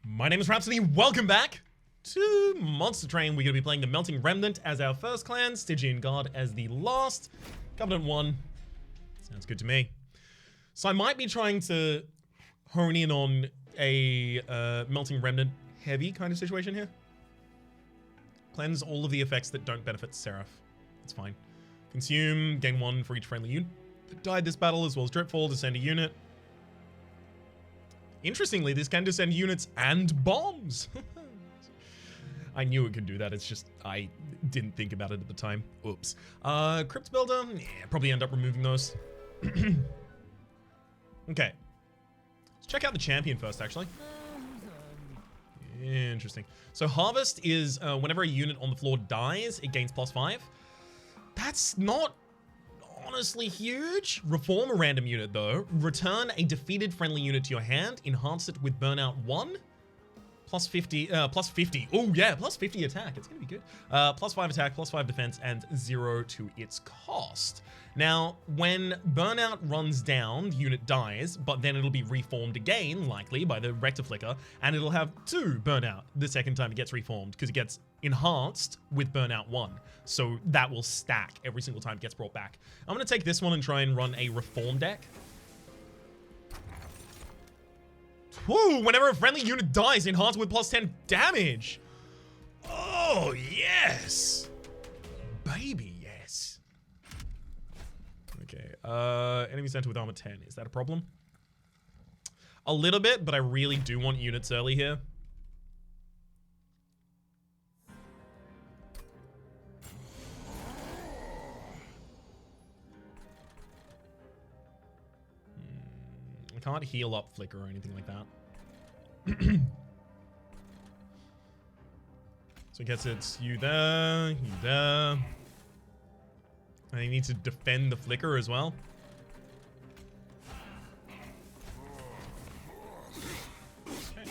My name is Rhapsody. Welcome back to Monster Train. We're going to be playing the Melting Remnant as our first clan, Stygian God as the last. Covenant 1. Sounds good to me. So I might be trying to hone in on a Melting Remnant heavy kind of situation here. Cleanse all of the effects that don't benefit Seraph. That's fine. Consume, gain 1 for each friendly unit that died this battle, as well as Dripfall, descend a unit. Interestingly, this can descend units and bombs. I knew it could do that, it's just I didn't think about it at the time. Oops. Crypt Builder, yeah, probably end up removing those. Okay. Let's check out the champion first, actually. Interesting. So Harvest is whenever a unit on the floor dies, it gains +5. That's not honestly huge. Reform a random unit though. Return a defeated friendly unit to your hand. Enhance it with Burnout 1. +50. Oh yeah, +50 attack. It's gonna be good. +5 attack, +5 defense, and 0 to its cost. Now, when Burnout runs down, the unit dies, but then it'll be reformed again, likely by the Rectiflicker, and it'll have 2 Burnout the second time it gets reformed, because it gets enhanced with Burnout 1. So that will stack every single time it gets brought back. I'm gonna take this one and try and run a reform deck. Woo! Whenever a friendly unit dies, enhance with +10 damage. Oh, yes! Baby, yes. Okay, enemy center with armor 10. Is that a problem? A little bit, but I really do want units early here. I can't heal up Flicker or anything like that. So I guess it's you there, you there. And you need to defend the Flicker as well. Okay.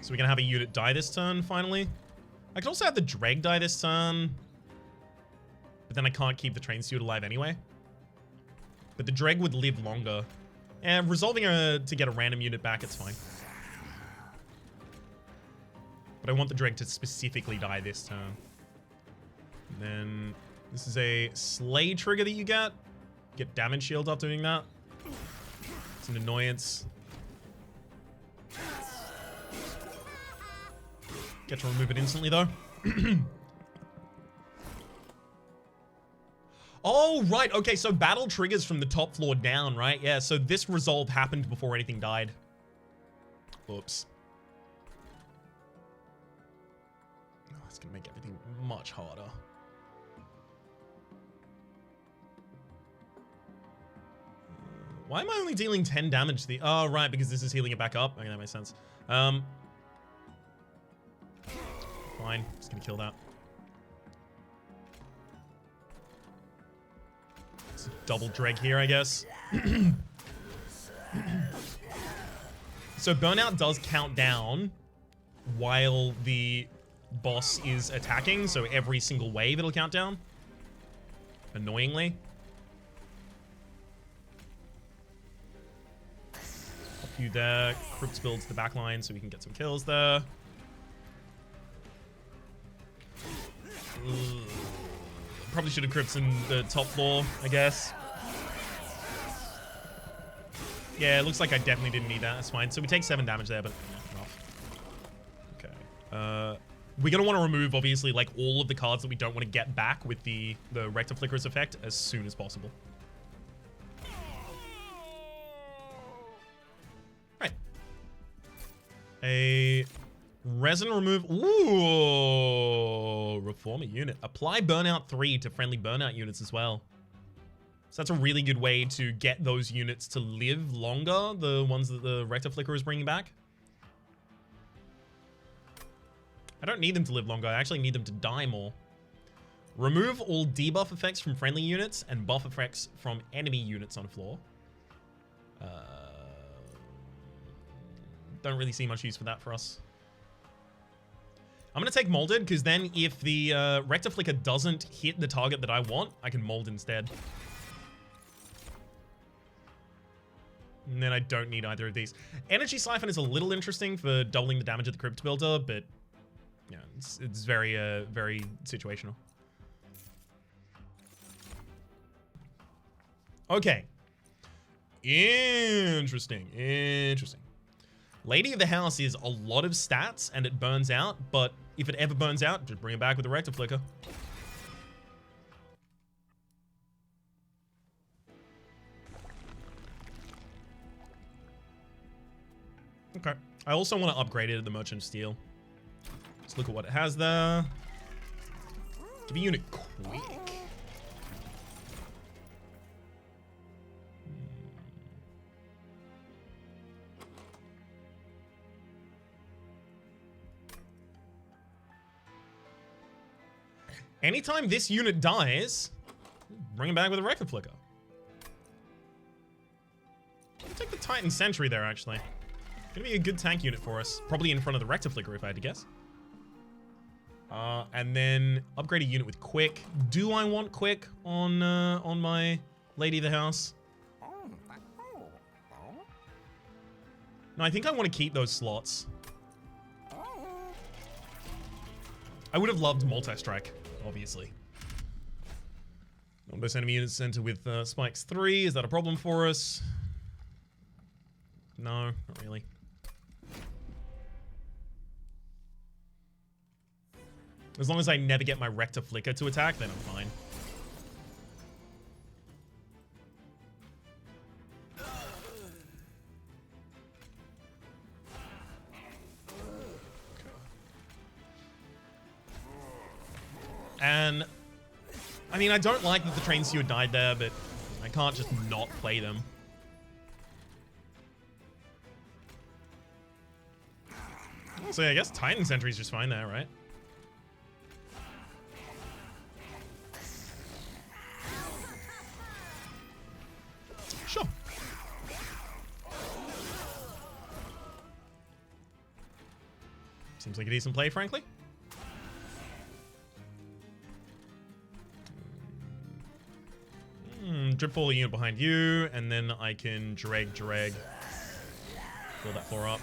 So we're gonna have a unit die this turn, finally. I could also have the Dreg die this turn. But then I can't keep the train suit alive anyway. But the Dreg would live longer. And resolving her to get a random unit back, it's fine. But I want the Dreg to specifically die this turn. And then this is a Slay trigger that you get. Get damage shield after doing that. It's an annoyance. Get to remove it instantly though. Oh, right. Okay, so battle triggers from the top floor down, right? Yeah, so this resolve happened before anything died. Oops. Oh, that's going to make everything much harder. Why am I only dealing 10 damage to the... Oh, right, because this is healing it back up. Okay, that makes sense. Fine. Just going to kill that. Double Dreg here, I guess. So Burnout does count down while the boss is attacking, so every single wave it'll count down. Annoyingly. Pop you there. Crypt builds the back line so we can get some kills there. Ugh. Probably should have crypts in the top floor, I guess. Yeah, it looks like I definitely didn't need that. That's fine. So we take 7 damage there, but yeah, rough. Okay. We're gonna want to remove, obviously, like all of the cards that we don't want to get back with the Rectiflicker's effect as soon as possible. Right. A resin remove. Ooh, reform a unit. Apply Burnout 3 to friendly Burnout units as well. So that's a really good way to get those units to live longer, the ones that the Rectiflicker is bringing back. I don't need them to live longer, I actually need them to die more. Remove all debuff effects from friendly units and buff effects from enemy units on floor. Don't really see much use for that for us. I'm going to take Molded, because then if the Rectiflicker doesn't hit the target that I want, I can Mold instead. And then I don't need either of these. Energy Siphon is a little interesting for doubling the damage of the Crypt Builder, but yeah, it's very, very situational. Okay. Interesting. Lady of the House is a lot of stats, and it burns out, but if it ever burns out, just bring it back with a Rector Flicker. Okay. I also want to upgrade it at the Merchant of Steel. Let's look at what it has there. Give a unit quick. Anytime this unit dies, bring it back with a Rector Flicker. I'll take the Titan Sentry there, actually. Gonna be a good tank unit for us. Probably in front of the Rector Flicker, if I had to guess. And then upgrade a unit with Quick. Do I want Quick on my Lady of the House? No, I think I want to keep those slots. I would have loved multi-strike, obviously. Almost enemy unit center with spikes 3. Is that a problem for us? No, not really. As long as I never get my Rector Flicker to attack, then I'm fine. And I mean, I don't like that the Train Steward died there, but I can't just not play them. So yeah, I guess Titan Sentry is just fine there, right? Sure. Seems like a decent play, frankly. Dripfall a unit behind you, and then I can drag. Fill that floor up.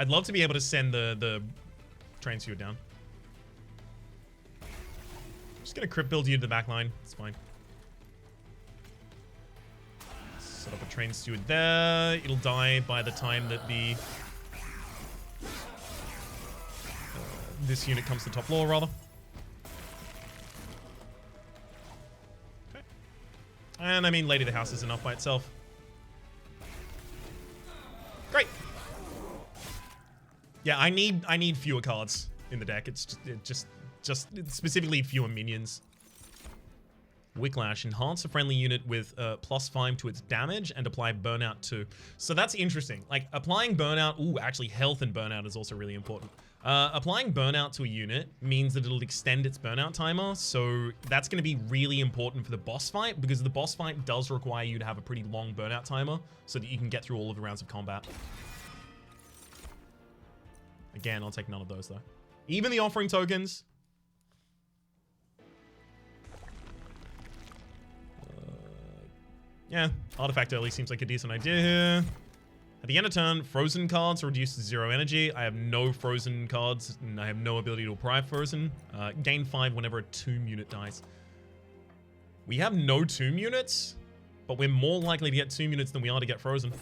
I'd love to be able to send the Train Steward down. Just gonna crypt build you to the back line. It's fine. Set up a Train Steward there. It'll die by the time that the this unit comes to top floor, rather. Okay. And I mean, Lady of the House is enough by itself. Great. Yeah, I need fewer cards in the deck. It's just specifically fewer minions. Wicklash, enhance a friendly unit with +5 to its damage and apply Burnout too. So that's interesting. Like applying Burnout, ooh, actually health and Burnout is also really important. Applying Burnout to a unit means that it'll extend its Burnout timer. So that's going to be really important for the boss fight, because the boss fight does require you to have a pretty long Burnout timer so that you can get through all of the rounds of combat. Again, I'll take none of those though. Even the offering tokens. Yeah, artifact early seems like a decent idea here. At the end of turn, frozen cards are reduced to 0 energy. I have no frozen cards, and I have no ability to apply frozen. Gain 5 whenever a tomb unit dies. We have no tomb units, but we're more likely to get tomb units than we are to get frozen.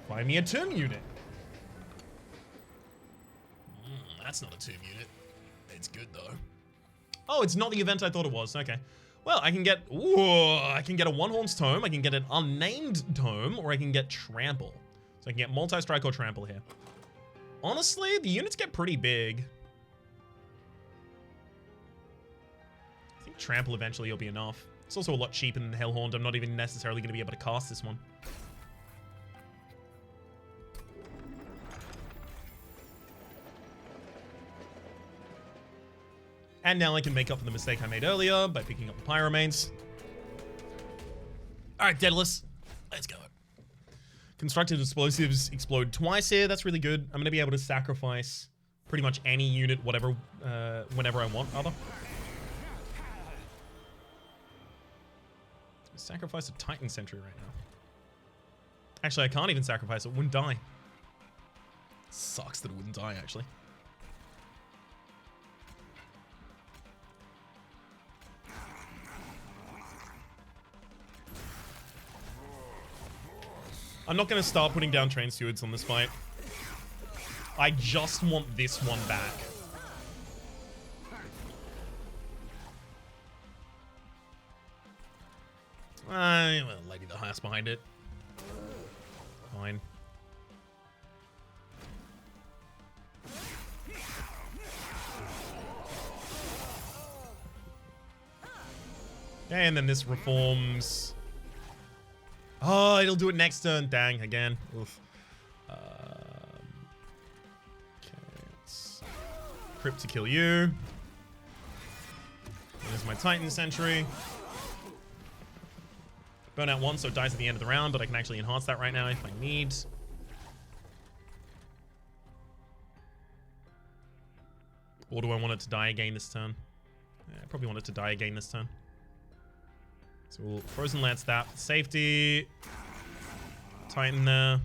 Find me a tomb unit. That's not a tomb unit. It's good though. Oh, it's not the event I thought it was. Okay. Well, I can get, ooh, I can get a One-Horn's Tome, I can get an Unnamed Tome, or I can get Trample. So I can get Multi-Strike or Trample here. Honestly, the units get pretty big. I think Trample eventually will be enough. It's also a lot cheaper than Hellhorned. I'm not even necessarily going to be able to cast this one. And now I can make up for the mistake I made earlier by picking up the Pyromanes. Alright, Daedalus. Let's go. Constructed explosives explode twice here. That's really good. I'm going to be able to sacrifice pretty much any unit, whatever, whenever I want, rather. Sacrifice a Titan Sentry right now. Actually, I can't even sacrifice it. It wouldn't die. Sucks that it wouldn't die, actually. I'm not going to start putting down train stewards on this fight. I just want this one back. Well, Lady the Highest behind it. Fine. Okay, and then this reforms. Oh, it'll do it next turn. Dang, again. Oof. Okay, let's crypt to kill you. There's my Titan Sentry. Burnout 1, so it dies at the end of the round, but I can actually enhance that right now if I need. Or do I want it to die again this turn? Yeah, I probably want it to die again this turn. So we'll Frozen Lance that for safety. Titan there.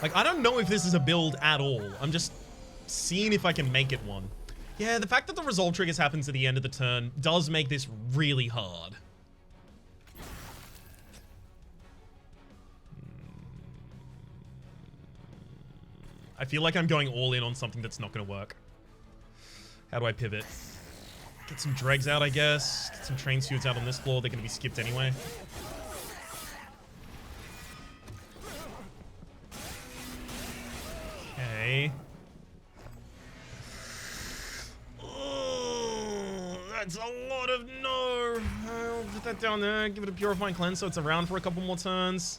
Like, I don't know if this is a build at all. I'm just seeing if I can make it one. Yeah, the fact that the resolve triggers happens at the end of the turn does make this really hard. I feel like I'm going all in on something that's not going to work. How do I pivot? Get some dregs out, I guess. Get some train stewards out on this floor. They're going to be skipped anyway. Okay. Oh, that's a lot of no. I'll put that down there. Give it a Purifying Cleanse so it's around for a couple more turns.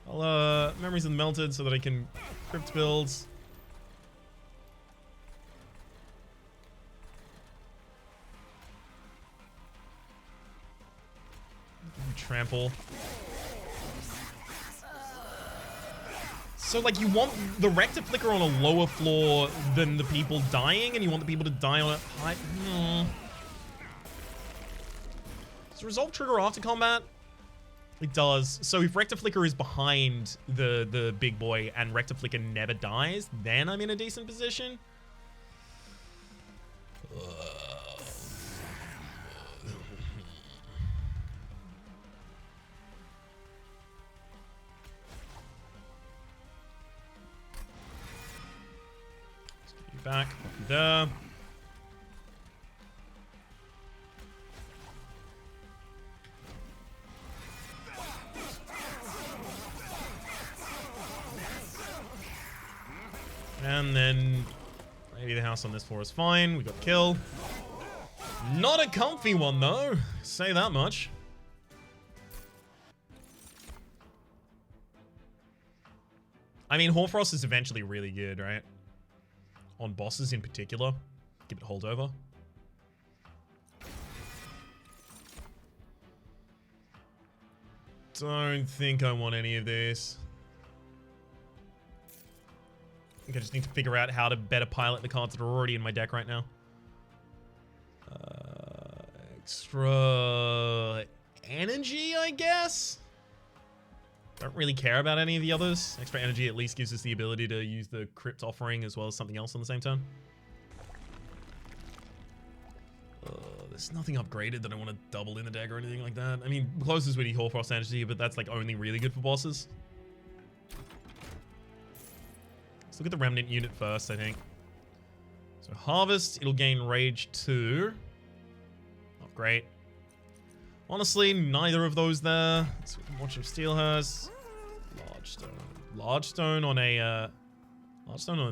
I'll, Memories of the Melted so that I can crypt builds. Trample. So, like, you want the Rector Flicker on a lower floor than the people dying, and you want the people to die on a high... Does Resolve trigger after combat? It does. So if Rector Flicker is behind the big boy and Rector Flicker never dies, then I'm in a decent position. Back there. And then maybe the house on this floor is fine. We got kill. Not a comfy one though. Say that much. I mean, Hoarfrost is eventually really good, right? On bosses in particular. Give it holdover. Don't think I want any of this. I think I just need to figure out how to better pilot the cards that are already in my deck right now. Extra energy, I guess? Don't really care about any of the others. Extra energy at least gives us the ability to use the crypt offering as well as something else on the same turn. There's nothing upgraded that I want to double in the deck or anything like that. I mean, closest would be Hoarfrost energy, but that's like only really good for bosses. Let's look at the Remnant unit first, I think. So Harvest, it'll gain Rage 2. Not great. Honestly, neither of those there. Let's see what Watch of Steel has. Large Stone. Large Stone on a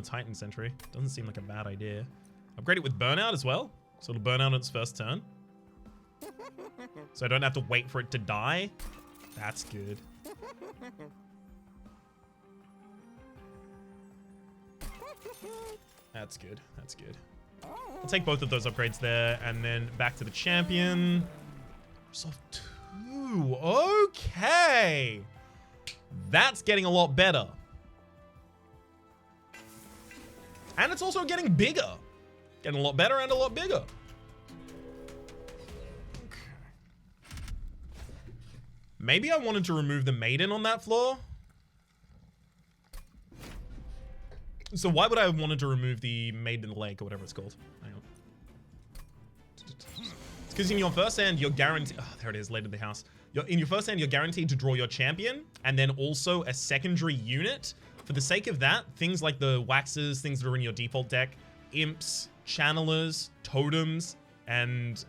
Titan Sentry. Doesn't seem like a bad idea. Upgrade it with Burnout as well. So it'll burn out on its first turn. So I don't have to wait for it to die. That's good. That's good. That's good. I'll take both of those upgrades there, and then back to the champion. Resolve 2. Okay. That's getting a lot better. And it's also getting bigger. Getting a lot better and a lot bigger. Okay. Maybe I wanted to remove the maiden on that floor. So why would I have wanted to remove the maiden lake or whatever it's called? Hang on. It's because in your first hand, you're guaranteed... Oh, there it is, later in the house. In your first hand, you're guaranteed to draw your champion and then also a secondary unit. For the sake of that, things like the waxes, things that are in your default deck, imps, channelers, totems, and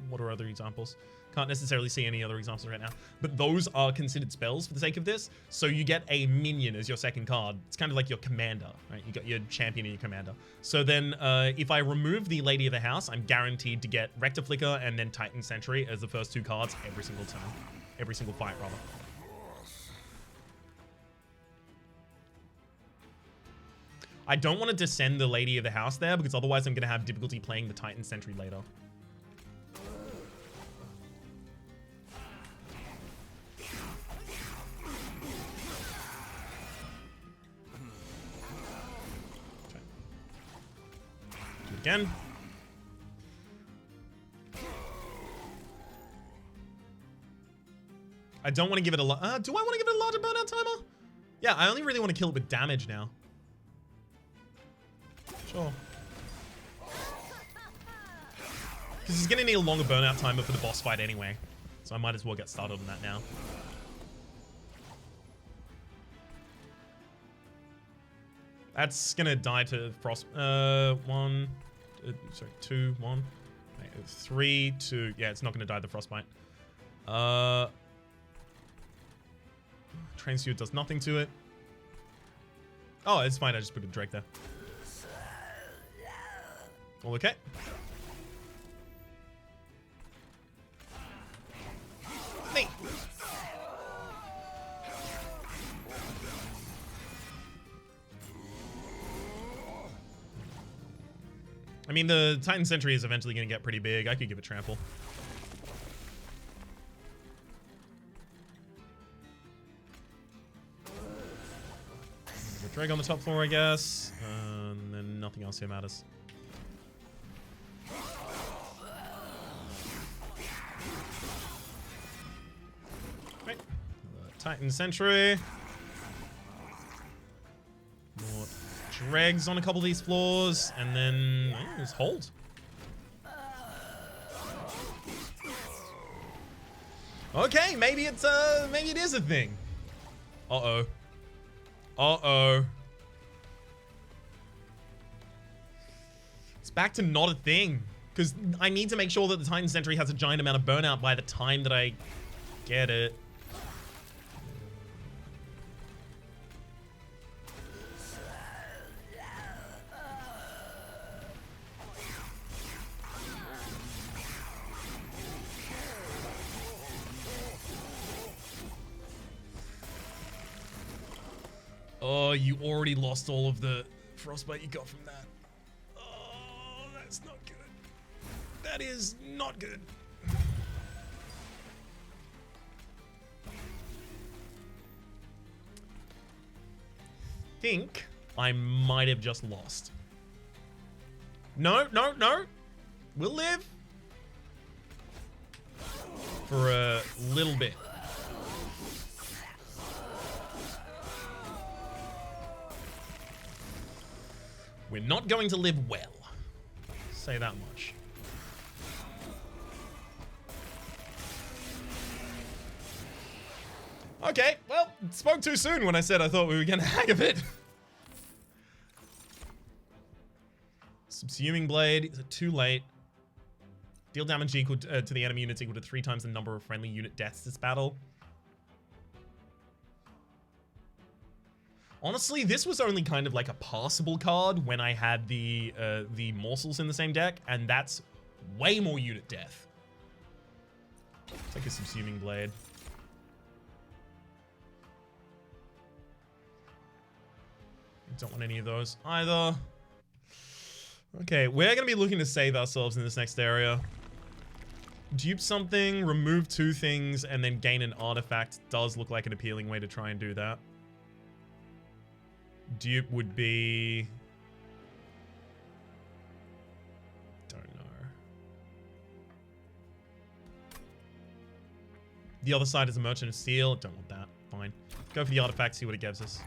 what are other examples? Can't necessarily see any other examples right now, but those are considered spells for the sake of this. So you get a minion as your second card. It's kind of like your commander, right? You got your champion and your commander. So then if I remove the Lady of the House, I'm guaranteed to get Rector Flicker and then Titan Sentry as the first 2 cards every single turn. Every single fight, rather. I don't want to descend the Lady of the House there because otherwise I'm going to have difficulty playing the Titan Sentry later. Again. I don't want to give it a lot. Do I want to give it a larger burnout timer? Yeah, I only really want to kill it with damage now. Sure. Because he's going to need a longer burnout timer for the boss fight anyway. So I might as well get started on that now. That's going to die to frost. 1... sorry, 2, 1, 3, 2. Yeah, it's not going to die to frostbite. Train suit does nothing to it. Oh, it's fine. I just put a Drake there. All okay. Neat. I mean, the Titan Sentry is eventually going to get pretty big. I could give it trample. Drag on the top floor, I guess. And then nothing else here matters. Right. Titan Sentry. More dregs on a couple of these floors, and then just hold. Okay, maybe it is a thing. Uh-oh. Uh-oh. It's back to not a thing, because I need to make sure that the Titan Sentry has a giant amount of burnout by the time that I get it. Oh, you already lost all of the frostbite you got from that. Oh, that's not good. That is not good. Think I might have just lost. No, no, no. We'll live. For a little bit. We're not going to live well. Say that much. Okay, well, spoke too soon when I said I thought we were going to hang a bit. Subsuming Blade. Is it too late? Deal damage equal to the enemy units equal to 3 times the number of friendly unit deaths this battle. Honestly, this was only kind of like a passable card when I had the morsels in the same deck, and that's way more unit death. Take a Subsuming Blade. Don't want any of those either. Okay, we're going to be looking to save ourselves in this next area. Dupe something, remove 2 things, and then gain an artifact does look like an appealing way to try and do that. Dupe would be... don't know. The other side is a Merchant of Steel. Don't want that. Fine. Go for the artifact, see what it gives us.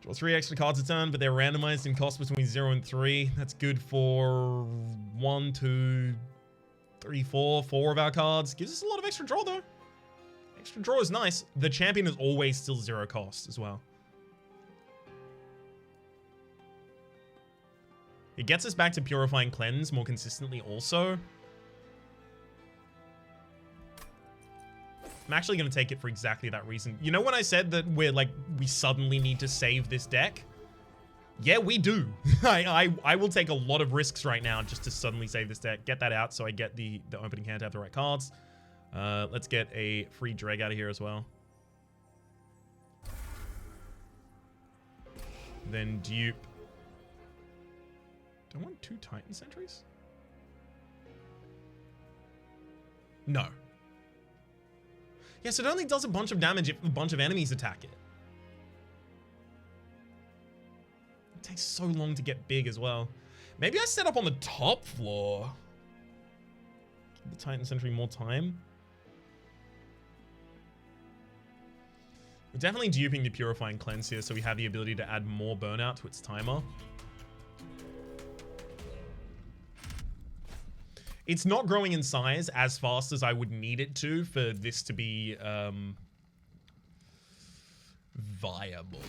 Draw 3 extra cards a turn, but they're randomized in cost between 0 and 3. That's good for 1, 2, 3, 4 of our cards. Gives us a lot of extra draw, though. Extra draw is nice. The champion is always still 0 cost as well. It gets us back to Purifying Cleanse more consistently also. I'm actually going to take it for exactly that reason. You know when I said that we suddenly need to save this deck? Yeah, we do. I will take a lot of risks right now just to suddenly save this deck. Get that out so I get the opening hand to have the right cards. Let's get a free Dreg out of here as well. Then dupe. Do I want 2 Titan Sentries? No. Yes, it only does a bunch of damage if a bunch of enemies attack it. It takes so long to get big as well. Maybe I set up on the top floor. Give the Titan Sentry more time. We're definitely duping the Purifying Cleanse here, so we have the ability to add more Burnout to its timer. It's not growing in size as fast as I would need it to for this to be viable.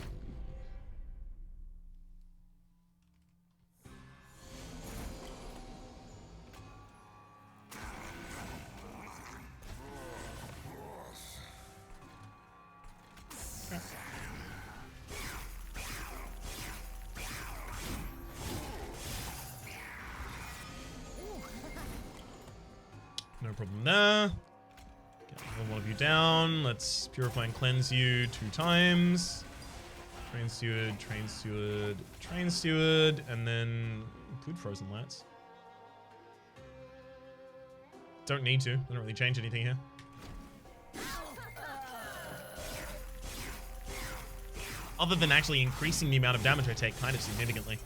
No problem there. Get one of you down. Let's Purify and Cleanse you 2 times. Train Steward, Train Steward, Train Steward, and then include Frozen Lights. Don't need to. Doesn't really change anything here. Other than actually increasing the amount of damage I take kind of significantly.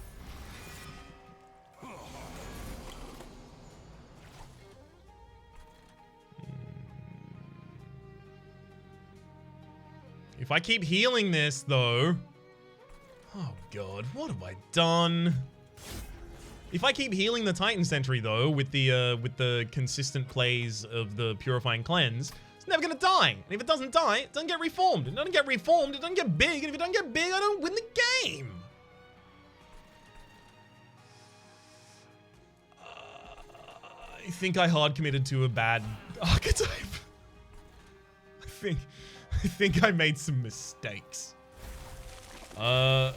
If I keep healing this, though... oh, God. What have I done? If I keep healing the Titan Sentry, though, with the consistent plays of the Purifying Cleanse, it's never going to die. And if it doesn't die, it doesn't get reformed. It doesn't get reformed, it doesn't get big. And if it doesn't get big, I don't win the game. I think I hard committed to a bad archetype. I think I made some mistakes. I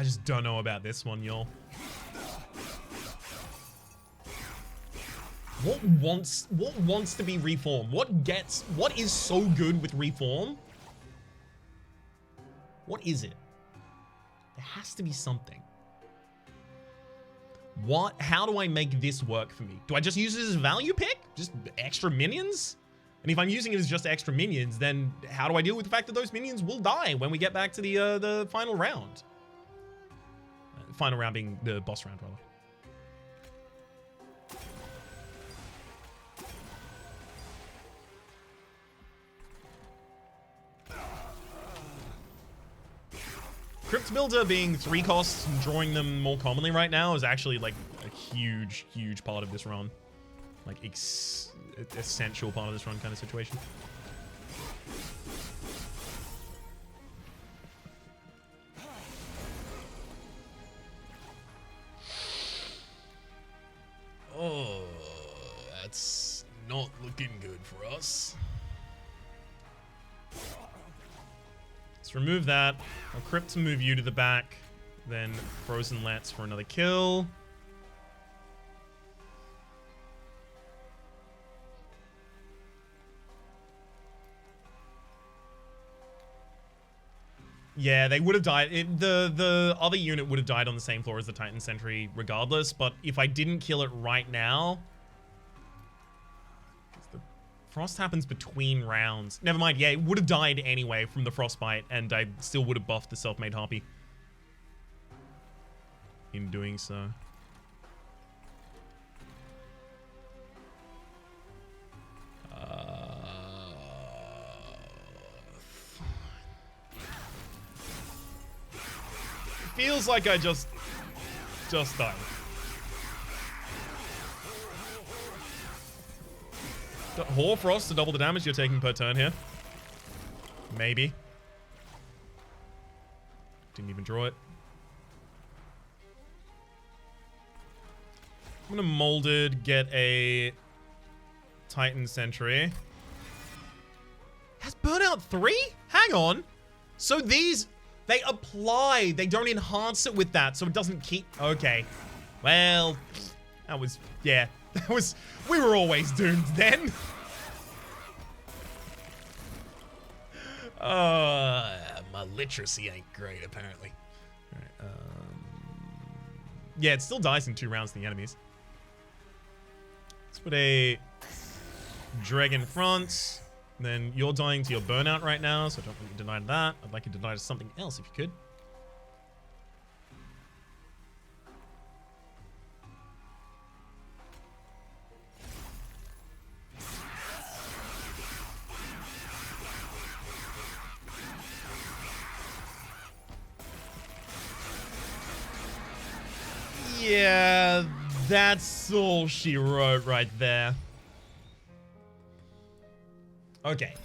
just don't know about this one, y'all. What wants to be reformed? What is so good with reform? What is it? There has to be something. How do I make this work for me? Do I just use it as a value pick? Just extra minions? And if I'm using it as just extra minions, then how do I deal with the fact that those minions will die when we get back to the final round? Final round being the boss round, rather. Crypt Builder being 3 costs and drawing them more commonly right now is actually like a huge part of this run. Like essential part of this run kind of situation. Oh, that's not looking good for us. Let's remove that. I'll Crypt to move you to the back. Then Frozen Lats for another kill. Yeah, they would have died. The other unit would have died on the same floor as the Titan Sentry regardless, but if I didn't kill it right now... The frost happens between rounds. Never mind, yeah, it would have died anyway from the frostbite, and I still would have buffed the self-made harpy in doing so. Feels like I just died. Hoarfrost to double the damage you're taking per turn here. Maybe. Didn't even draw it. I'm gonna Molded, get a Titan Sentry. Has Burnout 3? Hang on. So these... They apply. They don't enhance it with that, so it doesn't keep... Okay. Well, that was... Yeah. That was... We were always doomed then. My literacy ain't great, apparently. Alright, yeah, it still dies in 2 rounds to the enemies. Let's put a... Dragon front. Then you're dying to your Burnout right now, so I don't want you to deny that. I'd like you to deny to something else if you could. Yeah, that's all she wrote right there. Okay.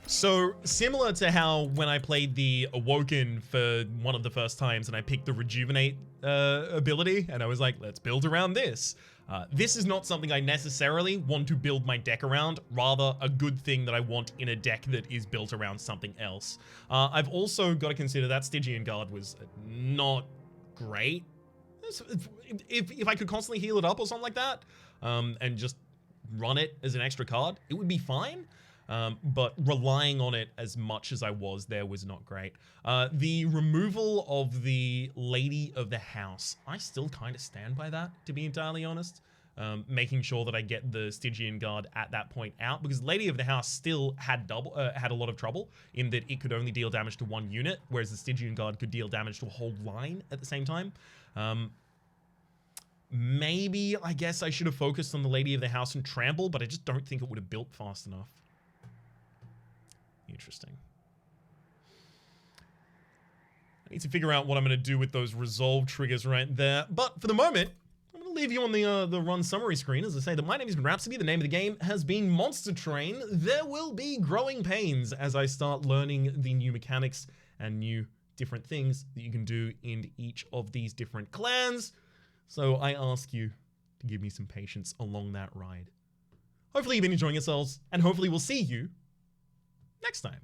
So, similar to how when I played the Awoken for one of the first times and I picked the Rejuvenate ability, and I was like, let's build around this. This is not something I necessarily want to build my deck around, rather a good thing that I want in a deck that is built around something else. I've also got to consider that Stygian Guard was not great. If I could constantly heal it up or something like that, and just run it as an extra card, it would be fine. But relying on it as much as I was there was not great. The removal of the Lady of the House, I still kind of stand by that, to be entirely honest. Making sure that I get the Stygian Guard at that point out, because Lady of the House still had had a lot of trouble in that it could only deal damage to 1 unit, whereas the Stygian Guard could deal damage to a whole line at the same time. Maybe, I guess I should have focused on the Lady of the House and Trample, but I just don't think it would have built fast enough. Interesting. I need to figure out what I'm going to do with those resolve triggers right there. But for the moment, I'm going to leave you on the run summary screen. As I say, that my name has been Rhapsody. The name of the game has been Monster Train. There will be growing pains as I start learning the new mechanics and new different things that you can do in each of these different clans. So I ask you to give me some patience along that ride. Hopefully you've been enjoying yourselves, and hopefully we'll see you next time.